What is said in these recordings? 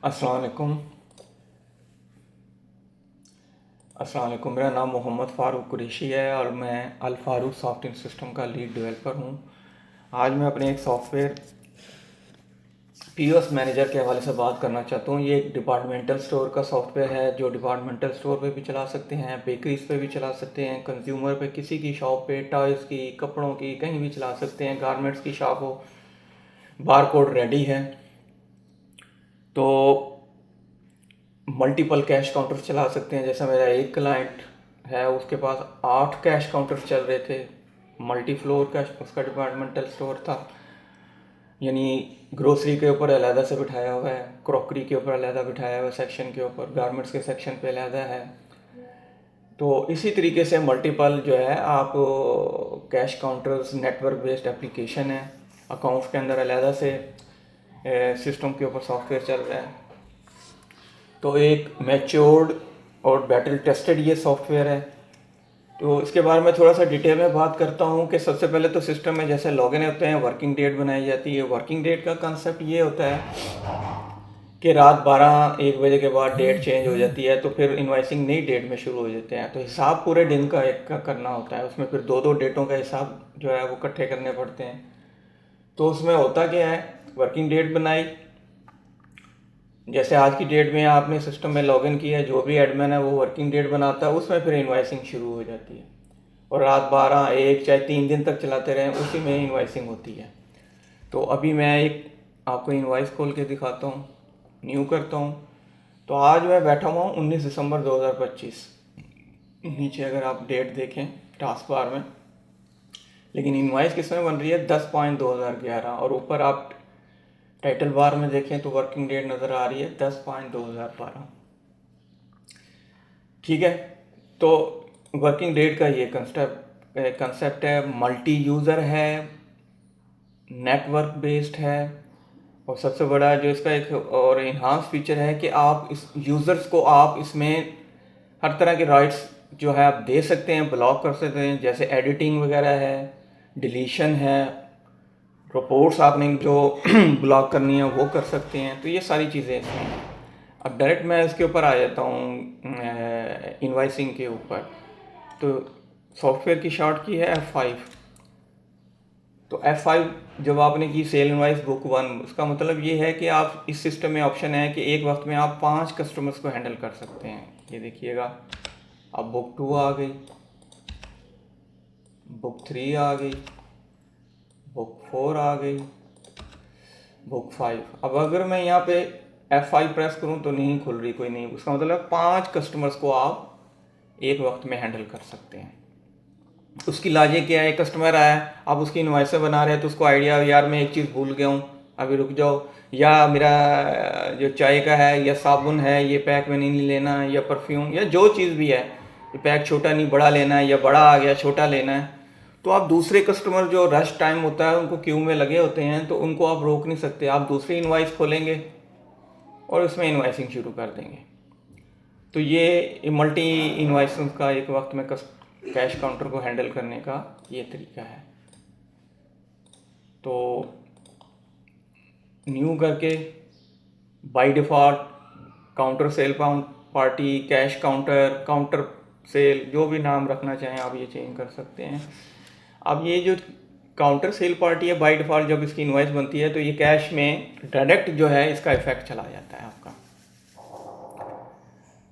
अस्सलाम वालेकुम। मेरा नाम मोहम्मद फ़ारूक कुरैशी है और मैं अल फारूक सॉफ्टवेयर सिस्टम का लीड डेवलपर हूँ। आज मैं अपने एक सॉफ्टवेयर पीओएस मैनेजर के हवाले से बात करना चाहता हूँ। ये एक डिपार्टमेंटल स्टोर का सॉफ्टवेयर है जो डिपार्टमेंटल स्टोर पे भी चला सकते हैं, बेकरीज पे भी चला सकते हैं, कंज्यूमर पे, किसी की शॉप पे, टॉयज़ की, कपड़ों की, कहीं भी चला सकते हैं। गारमेंट्स की शॉप हो, बार कोड रेडी है। तो मल्टीपल कैश काउंटर्स चला सकते हैं। जैसा मेरा एक क्लाइंट है, उसके पास 8 कैश काउंटर्स चल रहे थे। मल्टी फ्लोर का उसका डिपार्टमेंटल स्टोर था, यानी ग्रोसरी के ऊपर अलहदा से बिठाया हुआ है, क्रॉकरी के ऊपर अलहदा बिठाया हुआ है सेक्शन के ऊपर, गारमेंट्स के सेक्शन पे अलहदा है। तो इसी तरीके से मल्टीपल जो है आप cash counters network based application है। अकाउंट्स के अंदर अलहदा से सिस्टम के ऊपर सॉफ्टवेयर चल रहा है। तो एक मैच्योर्ड और बैटल टेस्टेड ये सॉफ्टवेयर है। तो इसके बारे में थोड़ा सा डिटेल में बात करता हूँ कि सबसे पहले तो सिस्टम में जैसे लॉगिन होते हैं, वर्किंग डेट बनाई जाती है। वर्किंग डेट का कंसेप्ट ये होता है कि रात 12-1 बजे के बाद डेट चेंज हो जाती है, तो फिर इन्वाइसिंग नई डेट में शुरू हो जाते हैं। तो हिसाब पूरे दिन का एक का करना होता है, उसमें फिर दो डेटों का हिसाब जो है वो इकट्ठे करने पड़ते हैं। तो उसमें होता क्या है, वर्किंग डेट बनाई, जैसे आज की डेट में आपने सिस्टम में लॉगिन किया है, जो भी एडमिन है वो वर्किंग डेट बनाता है, उसमें फिर इन्वाइसिंग शुरू हो जाती है और रात 12-1 चाहे 3 दिन तक चलाते रहें, उसी में इन्वाइसिंग होती है। तो अभी मैं एक आपको इन्वाइस खोल के दिखाता हूँ, न्यू करता हूँ। तो आज मैं बैठा हुआ हूँ 19 दिसंबर 2025। नीचे अगर आप डेट देखें टास्क बार में, लेकिन इन्वाइस किस में बन रही है 10.2011, और ऊपर आप टाइटल बार में देखें तो वर्किंग डेट नज़र आ रही है 10.2012। ठीक है। तो वर्किंग डेट का ये कंसेप्ट है, मल्टी यूज़र है, नेटवर्क बेस्ड है, और सबसे बड़ा जो इसका एक और इन्हांस फीचर है कि आप इस यूज़र्स को आप इसमें हर तरह के राइट्स जो है आप दे सकते हैं, ब्लॉक कर सकते हैं। जैसे एडिटिंग वगैरह है, डिलीशन है, रिपोर्ट्स आपने जो ब्लॉक करनी है वो कर सकते हैं। तो ये सारी चीज़ें इसमें हैं। अब डायरेक्ट मैं इसके ऊपर आ जाता हूँ इन्वाइसिंग के ऊपर। तो सॉफ्टवेयर की शॉर्ट की है F5। तो F5 जब आपने की सेल इनवाइस बुक 1, उसका मतलब ये है कि आप इस सिस्टम में ऑप्शन है कि एक वक्त में आप 5 कस्टमर्स को हैंडल कर सकते हैं। ये देखिएगा, अब बुक 2 आ गई, बुक 3 आ गई, बुक 4 आ गई, बुक 5। अब अगर मैं यहाँ पे F5 प्रेस करूँ तो नहीं खुल रही कोई नहीं। उसका मतलब 5 कस्टमर्स को आप एक वक्त में हैंडल कर सकते हैं। उसकी लॉजिक क्या है, कस्टमर आया, आप उसकी इनवॉइस बना रहे हैं तो उसको आइडिया, यार मैं एक चीज़ भूल गया हूँ, अभी रुक जाओ, या मेरा जो चाय का है या साबुन है ये पैक में नहीं लेना, या परफ्यूम या जो चीज़ भी है, ये पैक छोटा नहीं बड़ा लेना है, या बड़ा आ गया छोटा लेना है। तो आप दूसरे कस्टमर जो रश टाइम होता है, उनको क्यू में लगे होते हैं, तो उनको आप रोक नहीं सकते। आप दूसरी इनवॉइस खोलेंगे और उसमें इनवॉइसिंग शुरू कर देंगे। तो ये मल्टी इनवॉइसिंग का एक वक्त में कैश काउंटर को हैंडल करने का ये तरीका है। तो न्यू करके by default counter sale party, cash counter, counter sale, जो भी नाम रखना चाहें आप ये चेंज कर सकते हैं। अब ये जो काउंटर सेल पार्टी है, बाय डिफ़ॉल्ट जब इसकी इनवॉइस बनती है तो ये कैश में डायरेक्ट जो है इसका इफेक्ट चला जाता है आपका।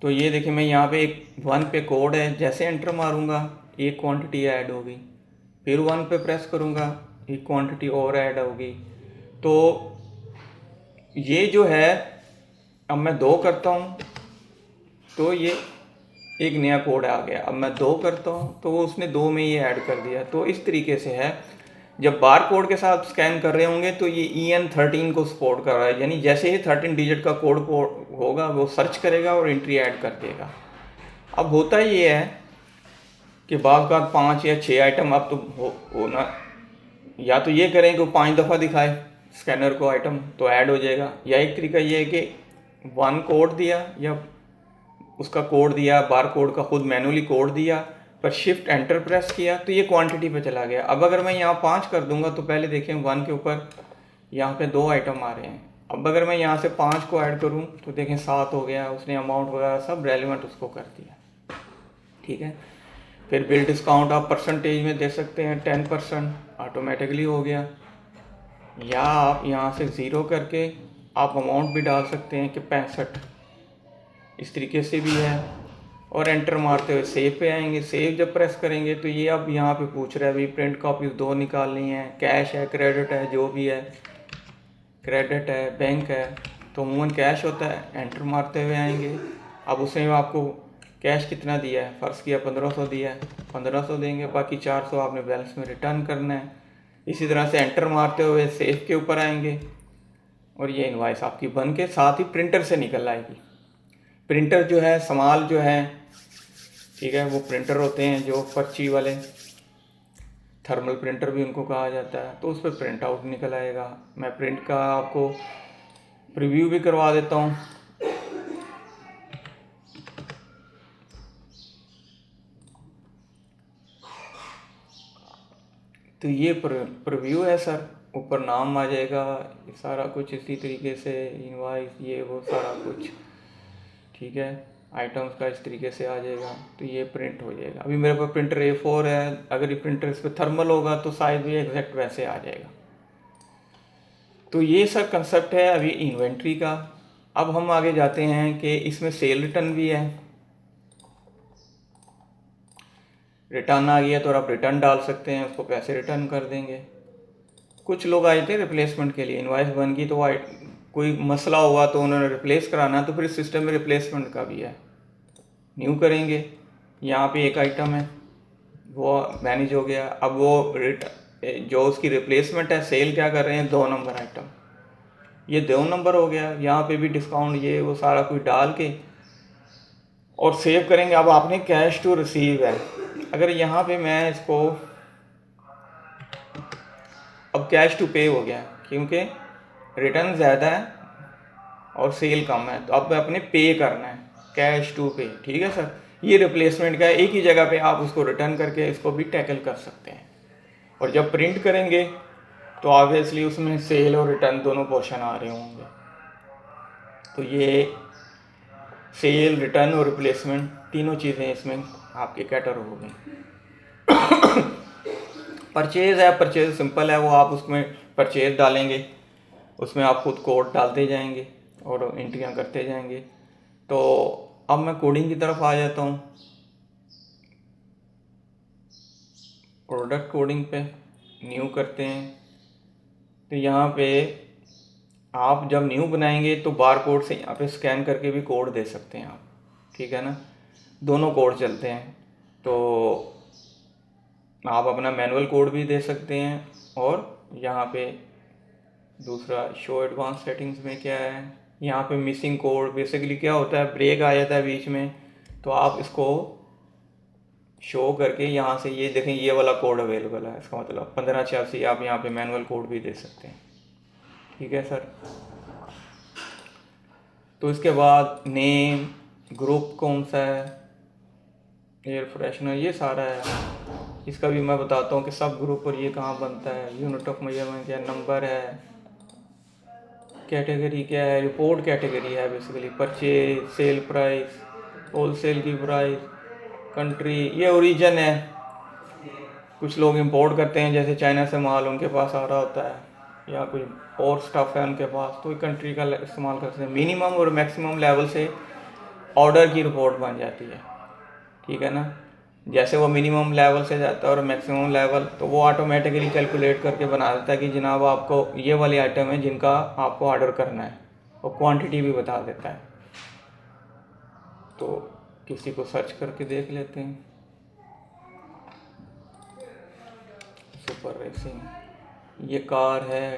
तो ये देखिए, मैं यहाँ पे एक 1 पे कोड है, जैसे एंटर मारूंगा एक क्वांटिटी ऐड होगी, फिर 1 पे प्रेस करूँगा एक क्वांटिटी और ऐड होगी। तो ये जो है, अब मैं 2 करता हूँ तो ये एक नया कोड आ गया। अब मैं 2 करता हूँ तो वो उसने 2 में ये ऐड कर दिया। तो इस तरीके से है, जब बार कोड के साथ स्कैन कर रहे होंगे तो ये EN13 को सपोर्ट कर रहा है, यानी जैसे ही 13 डिजिट का कोड होगा वो सर्च करेगा और एंट्री ऐड कर देगा। अब होता ये है कि बाज़ का 5 या 6 आइटम अब तो होना, या तो ये करें कि 5 दफ़ा दिखाए स्कैनर को आइटम तो ऐड हो जाएगा, या एक तरीका ये है कि 1 कोड दिया या उसका कोड दिया, बार कोड का खुद मैनुअली कोड दिया, पर शिफ्ट एंटर प्रेस किया तो ये क्वांटिटी पे चला गया। अब अगर मैं यहाँ 5 कर दूंगा तो पहले देखें 1 के ऊपर यहाँ पे 2 आइटम आ रहे हैं, अब अगर मैं यहाँ से 5 को ऐड करूँ तो देखें 7 हो गया, उसने अमाउंट वगैरह सब रेलिवेंट उसको कर दिया। ठीक है, फिर बिल डिस्काउंट आप परसेंटेज में दे सकते हैं, 10% ऑटोमेटिकली हो गया, या आप यहाँ से ज़ीरो करके आप अमाउंट भी डाल सकते हैं कि 65, इस तरीके से भी है। और एंटर मारते हुए सेव पे आएंगे। सेव जब प्रेस करेंगे तो ये अब यहाँ पे पूछ रहा है अभी प्रिंट कॉपीज 2 निकालनी है, कैश है, क्रेडिट है, जो भी है, क्रेडिट है, बैंक है, तो अमूमन कैश होता है। एंटर मारते हुए आएंगे। अब उसमें आपको कैश कितना दिया है, फ़र्ज़ किया 1500 दिया है, 1500 देंगे, बाकी 400 आपने बैलेंस में रिटर्न करना है। इसी तरह से एंटर मारते हुए सेव के ऊपर आएंगे और ये इनवाइस आपकी बन के साथ ही प्रिंटर से निकल आएगी। प्रिंटर जो है समाल जो है, ठीक है, वो प्रिंटर होते हैं जो पर्ची वाले, थर्मल प्रिंटर भी उनको कहा जाता है, तो उस पर प्रिंट आउट निकल आएगा। मैं प्रिंट का आपको प्रीव्यू भी करवा देता हूँ। तो ये प्रीव्यू है सर, ऊपर नाम आ जाएगा, ये सारा कुछ इसी तरीके से, इनवाइस, ये वो सारा कुछ, ठीक है, आइटम्स का इस तरीके से आ जाएगा। तो ये प्रिंट हो जाएगा। अभी मेरे पास प्रिंटर A4 है, अगर ये प्रिंटर इस पर थर्मल होगा तो साइज भी एग्जैक्ट वैसे आ जाएगा। तो ये सर कंसेप्ट है अभी इन्वेंट्री का। अब हम आगे जाते हैं कि इसमें सेल रिटर्न भी है। रिटर्न आ गया तो आप रिटर्न डाल सकते हैं, उसको पैसे रिटर्न कर देंगे। कुछ लोग आए थे रिप्लेसमेंट के लिए, इनवाइस बन गई तो कोई मसला हुआ तो उन्होंने रिप्लेस कराना, तो फिर इस सिस्टम में रिप्लेसमेंट का भी है। न्यू करेंगे, यहाँ पे एक आइटम है वो मैनेज हो गया। अब वो जो उसकी रिप्लेसमेंट है, सेल क्या कर रहे हैं, 2 नंबर आइटम, ये 2 नंबर हो गया। यहाँ पे भी डिस्काउंट ये वो सारा कुछ डाल के और सेव करेंगे। अब आपने कैश टू रिसीव है, अगर यहाँ पे मैं इसको, अब कैश टू पे हो गया क्योंकि रिटर्न ज़्यादा है और सेल कम है, तो अब अपने पे करना है, कैश टू पे। ठीक है सर, ये रिप्लेसमेंट का है, एक ही जगह पे आप उसको रिटर्न करके इसको भी टैकल कर सकते हैं। और जब प्रिंट करेंगे तो ऑब्वियसली उसमें सेल और रिटर्न दोनों पोर्शन आ रहे होंगे। तो ये सेल, रिटर्न और रिप्लेसमेंट तीनों चीज़ें इसमें आपके कैटर हो गई। परचेज़ है, परचेज़ सिंपल है, वो आप उसमें परचेज़ डालेंगे, उसमें आप खुद कोड डालते जाएंगे और एंट्रियाँ करते जाएंगे। तो अब मैं कोडिंग की तरफ आ जाता हूँ। प्रोडक्ट कोडिंग पे न्यू करते हैं। तो यहाँ पे आप जब न्यू बनाएंगे तो बार कोड से यहाँ पे स्कैन करके भी कोड दे सकते हैं आप, ठीक है ना, दोनों कोड चलते हैं। तो आप अपना मैनुअल कोड भी दे सकते हैं और यहाँ पे दूसरा शो एडवांस सेटिंग्स में क्या है, यहाँ पे मिसिंग कोड, बेसिकली क्या होता है, ब्रेक आ जाता है बीच में, तो आप इसको शो करके यहाँ से ये देखें ये वाला कोड अवेलेबल है, इसका मतलब 1586 आप यहाँ पे मैनुअल कोड भी दे सकते हैं। ठीक है सर। तो इसके बाद नेम, ग्रुप कौन सा है, एयर फ्रेशनर, ये सारा है। इसका भी मैं बताता हूँ कि सब ग्रुप और ये कहाँ बनता है, यूनिट ऑफ मेजरमेंट क्या, नंबर है, कैटेगरी क्या है, रिपोर्ट कैटेगरी है basically, purchase, sale price, wholesale की प्राइस, कंट्री, ये ओरिजिन है। कुछ लोग इंपोर्ट करते हैं जैसे चाइना से माल उनके पास आ रहा होता है या कोई और स्टफ़ है उनके पास, तो कंट्री का इस्तेमाल करते हैं। मिनिमम और मैक्सिमम लेवल से ऑर्डर की रिपोर्ट बन जाती है, ठीक है ना। जैसे वो मिनिमम लेवल से जाता है और मैक्सिमम लेवल, तो वो ऑटोमेटिकली कैलकुलेट करके बना देता है कि जनाब आपको ये वाली आइटम है जिनका आपको ऑर्डर करना है, और क्वांटिटी भी बता देता है। तो किसी को सर्च करके देख लेते हैं, सुपर रेसिंग, ये कार है,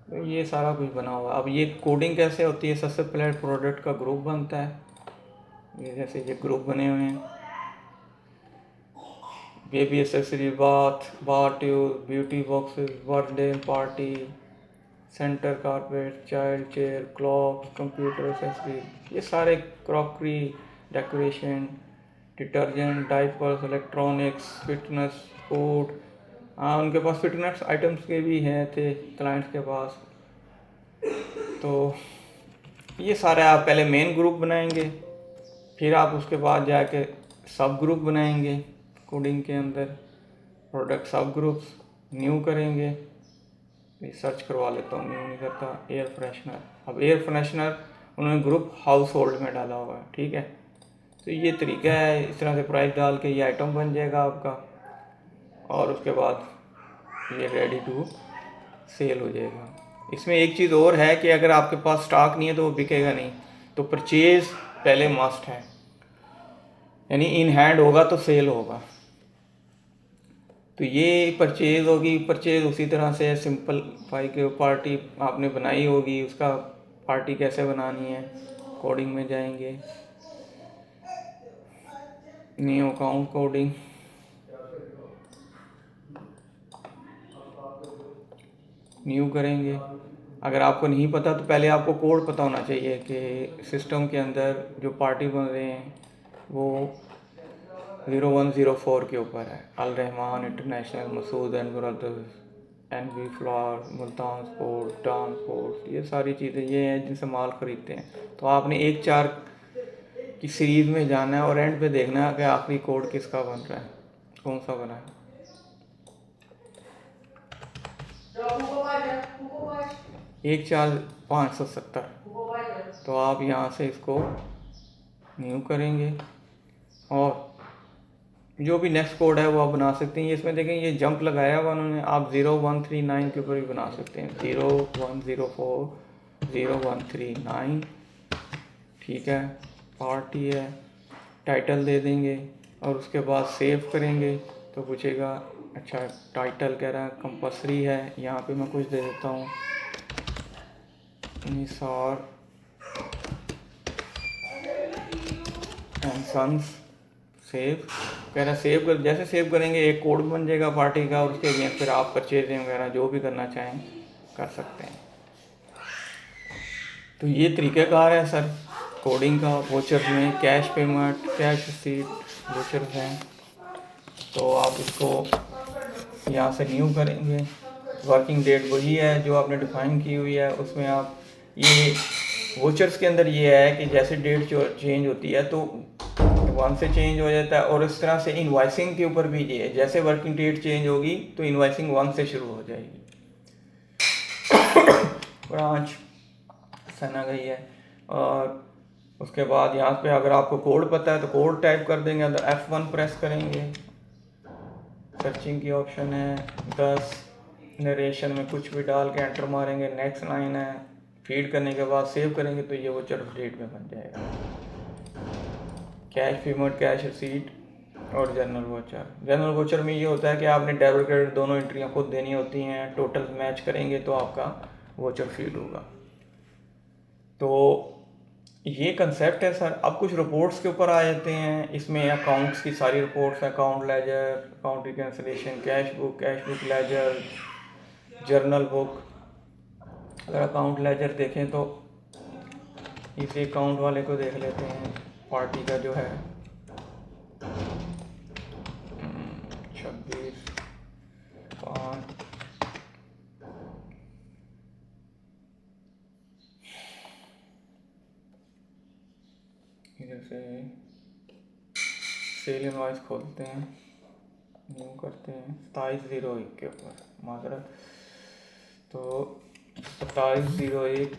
तो ये सारा कुछ बना हुआ। अब ये कोडिंग कैसे होती है, सबसे पहले प्रोडक्ट का ग्रुप बनता है, ये जैसे ये ग्रुप बने हुए हैं, baby accessory, bath tube, beauty boxes, birthday party, centre carpet, child chair, clock, computer accessory, ये सारे crockery, decoration, detergent, diapers, electronics, fitness, food. हाँ, उनके पास फिटनेस आइटम्स के भी हैं थे क्लाइंट्स के पास। तो ये सारा आप पहले मेन ग्रुप बनाएंगे, फिर आप उसके बाद जाके सब ग्रुप बनाएंगे कोडिंग के अंदर, प्रोडक्ट सब ग्रुप्स न्यू करेंगे। सर्च करवा लेता हूँ, न्यू नहीं करता, एयर फ्रेशनर। अब एयर फ्रेशनर उन्होंने ग्रुप हाउस होल्ड में डाला हुआ है, ठीक है। तो ये तरीका है, इस तरह से प्राइस डाल के ये आइटम बन जाएगा आपका, और उसके बाद ये रेडी टू सेल हो जाएगा। इसमें एक चीज़ और है कि अगर आपके पास स्टॉक नहीं है तो वो बिकेगा नहीं, तो परचेज पहले मस्ट है, यानी इन हैंड होगा तो सेल होगा। तो ये परचेज होगी, परचेज उसी तरह से सिंपल फाई के पार्टी आपने बनाई होगी, उसका पार्टी कैसे बनानी है, कोडिंग में जाएंगे, न्यू अकाउंट कोडिंग, न्यू करेंगे। अगर आपको नहीं पता तो पहले आपको कोड पता होना चाहिए कि सिस्टम के अंदर जो पार्टी बन रहे हैं वो 0104 के ऊपर है, Al Rahman international, Masood and brothers, NV flower, Multan sport, Dawn sport, ये सारी चीज़ें ये हैं जिनसे माल ख़रीदते हैं। तो आपने 1-4 की सीरीज़ में जाना है और एंड पे देखना है कि आखिरी कोड किसका बन रहा है, कौन सा बना है। 14570, तो आप यहाँ से इसको न्यू करेंगे और जो भी नेक्स्ट कोड है वो आप बना सकते हैं। ये इसमें देखें ये जंप लगाया हुआ उन्होंने, आप 0139 के ऊपर भी बना सकते हैं, 0104 0139, ठीक है। पार्टी है, टाइटल दे देंगे और उसके बाद सेव करेंगे तो पूछेगा अच्छा टाइटल कह रहा है कंपल्सरी है, यहाँ पे मैं कुछ दे देता हूँ, निसार एंड सन्स, सेव कह रहा है। सेव कर, जैसे सेव करेंगे एक कोड बन जाएगा पार्टी का, और उसके अगेंस्ट फिर आप परचेजिंग वगैरह जो भी करना चाहें कर सकते हैं। तो ये तरीक़ाकार है सर कोडिंग का। वोचर में cash payment, cash receipt voucher हैं, तो आप इसको यहाँ से न्यू करेंगे। वर्किंग डेट वही है जो आपने डिफाइन की हुई है, उसमें आप ये वोचर्स के अंदर ये है कि जैसे डेट चेंज होती है तो 1 से चेंज हो जाता है, और इस तरह से इनवाइसिंग के ऊपर भी ये है, जैसे वर्किंग डेट चेंज होगी तो इनवाइसिंग 1 से शुरू हो जाएगी। ब्रांच सना गई है, और उसके बाद यहाँ पे अगर आपको कोड पता है तो कोड टाइप कर देंगे, अंदर F1 प्रेस करेंगे, सर्चिंग की ऑप्शन है 10, नरेशन में कुछ भी डाल के एंटर मारेंगे, नेक्स्ट लाइन है, फीड करने के बाद सेव करेंगे तो ये वोचर डेट में बन जाएगा। कैश पेमेंट, कैश रिसीट और जनरल वोचर। जनरल वोचर में ये होता है कि आपने डेबिट क्रेडिट दोनों एंट्रियाँ खुद देनी होती हैं, टोटल मैच करेंगे तो आपका वोचर फीड होगा। तो ये कंसेप्ट है सर। अब कुछ रिपोर्ट्स के ऊपर आ जाते हैं, इसमें अकाउंट्स की सारी reports, account ledger, account reconciliation, cash book ledger, journal book. अगर अकाउंट लेजर देखें तो इसी अकाउंट वाले को देख लेते हैं, पार्टी का जो है 26/5, इधर से सेल इनवॉइस खोलते हैं, न्यू करते हैं 27/01 के ऊपर, माजरत। तो 27/01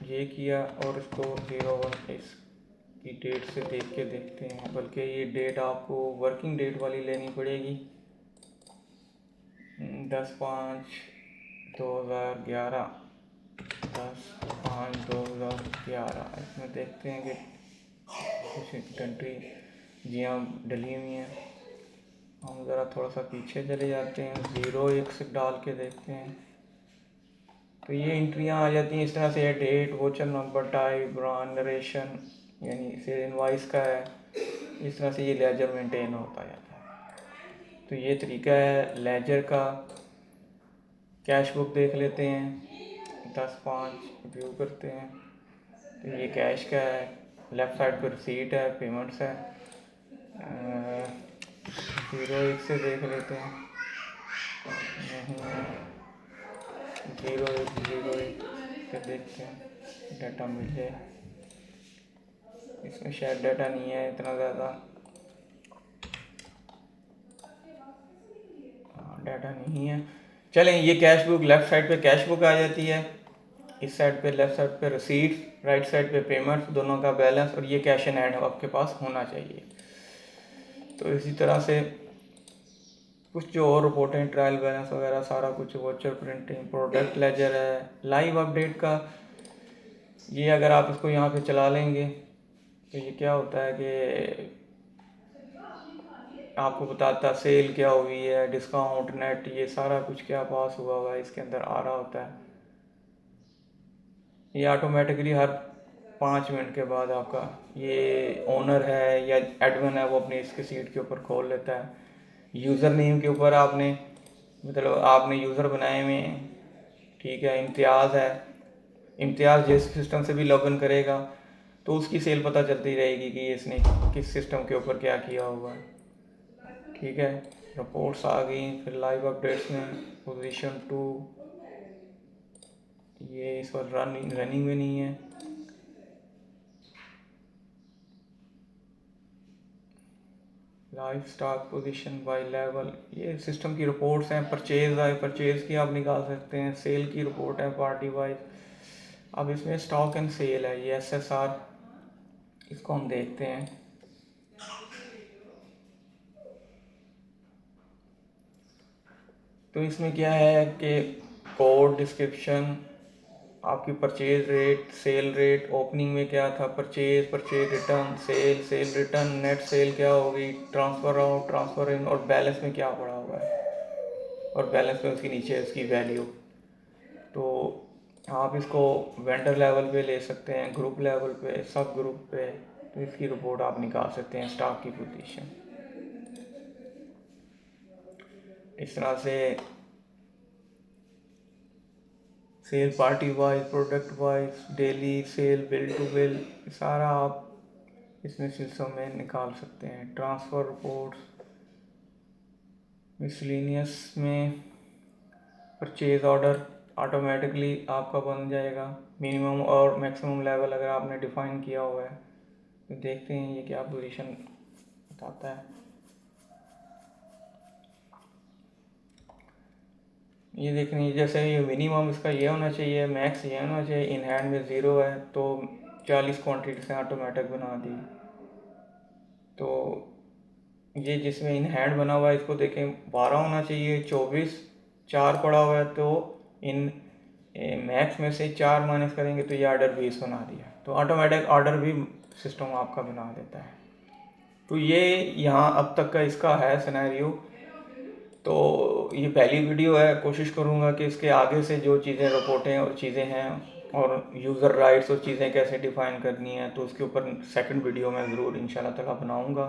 ये किया, और इसको 01 इसकी डेट से देख के देखते हैं, बल्कि ये डेट आपको वर्किंग डेट वाली लेनी पड़ेगी, 10/5/2011, 10/5/2011। इसमें देखते हैं कि कुछ कंट्री जी हाँ डली हुई हैं। हम ज़रा थोड़ा सा पीछे चले जाते हैं, 01 से डाल के देखते हैं तो ये एंट्रियाँ आ जाती हैं इस तरह से, date, voucher number, type, brand, narration, यानी फिर इनवाइस का है, इस तरह से ये लेजर मेंटेन होता जाता है। तो ये तरीका है लेजर का। कैश बुक देख लेते हैं, 10/5 व्यू करते हैं तो ये कैश का है, लेफ़्ट साइड पर रिसीट है, पेमेंट्स है। 01 से देख लेते हैं, नहीं 01/01 करके देखते हैं डाटा मिले। इसमें शायद डाटा नहीं है इतना ज़्यादा, डाटा नहीं है। चलें, ये कैश बुक लेफ़्ट साइड पे कैश बुक आ जाती है, इस साइड पे लेफ़्ट साइड पे रिसीट्स, राइट साइड पे पेमेंट्स, दोनों का बैलेंस, और ये कैश इन हैंड आपके पास होना चाहिए। तो इसी तरह से कुछ जो और रिपोर्ट हैं, ट्रायल बैलेंस वगैरह सारा कुछ, वॉचर प्रिंटिंग, प्रोडक्ट लेजर है, लाइव अपडेट का ये अगर आप इसको यहाँ पे चला लेंगे तो ये क्या होता है कि आपको बताता सेल क्या हुई है, डिस्काउंट, नेट, ये सारा कुछ क्या पास हुआ हुआ है इसके अंदर आ रहा होता है। ये ऑटोमेटिकली हर 5 मिनट के बाद आपका ये ओनर है या एडमिन है वो अपनी इसके सीट के ऊपर खोल लेता है। यूज़र नेम के ऊपर आपने मतलब आपने यूज़र बनाए हुए हैं, ठीक है, इम्तियाज़ है, इम्तियाज़ जिस सिस्टम से भी लॉगिन करेगा तो उसकी सेल पता चलती रहेगी कि इसने किस सिस्टम के ऊपर क्या किया हुआ है, ठीक है। रिपोर्ट्स आ गई, फिर लाइव अपडेट्स में पोजीशन 2, ये इस वक्त रनिंग में नहीं है। Live stock position by level, ये सिस्टम की रिपोर्ट्स हैं। परचेज आए, परचेज की आप निकाल सकते हैं। सेल की रिपोर्ट है पार्टी वाइज। अब इसमें स्टॉक एंड सेल है, ये SSR, इसको हम देखते हैं। तो इसमें क्या है कि कोड, डिस्क्रिप्शन, आपकी purchase rate, sale rate, opening में क्या था, purchase, purchase return, sale, sale return, net sale क्या होगी, ट्रांसफ़र आउट, ट्रांसफ़र इन, और बैलेंस में क्या पड़ा हुआ है, और बैलेंस में उसके नीचे उसकी वैल्यू। तो आप इसको वेंडर लेवल पे ले सकते हैं, ग्रुप लेवल पे, सब ग्रुप पे, तो इसकी रिपोर्ट आप निकाल सकते हैं, स्टॉक की पोजीशन। इस तरह से sale party wise, product wise, daily sale, bill to bill, सारा आप इसमें सिस्टम में निकाल सकते हैं। ट्रांसफ़र रिपोर्ट्स, मिसलिनियस में परचेज ऑर्डर ऑटोमेटिकली आपका बन जाएगा। मिनिमम और मैक्सिमम लेवल अगर आपने डिफ़ाइन किया हुआ है तो देखते हैं ये क्या पोजीशन बताता है। ये देखने जैसे ये मिनिमम इसका ये होना चाहिए, मैक्स ये होना चाहिए। इन हैंड में 0 है तो 40 क्वान्टिटी से ऑटोमेटिक बना दी। तो ये जिसमें इन हैंड बना हुआ है इसको देखें, 12 होना चाहिए, 24 4 पड़ा हुआ है, तो इन मैक्स में से 4 माइनस करेंगे तो ये ऑर्डर 20 बना दिया। तो ऑटोमेटिक ऑर्डर भी सिस्टम आपका बना देता है। तो ये यहाँ अब तक का इसका है सिनेरियो। तो ये पहली वीडियो है, कोशिश करूँगा कि इसके आगे से जो चीज़ें, रिपोर्टें और चीज़ें हैं और यूज़र राइट्स और चीज़ें कैसे डिफ़ाइन करनी है, तो उसके ऊपर सेकंड वीडियो मैं ज़रूर इंशाल्लाह ताला बनाऊँगा।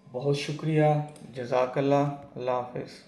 बहुत शुक्रिया, जज़ाकल्लाह, अल्लाह हाफ़िज़।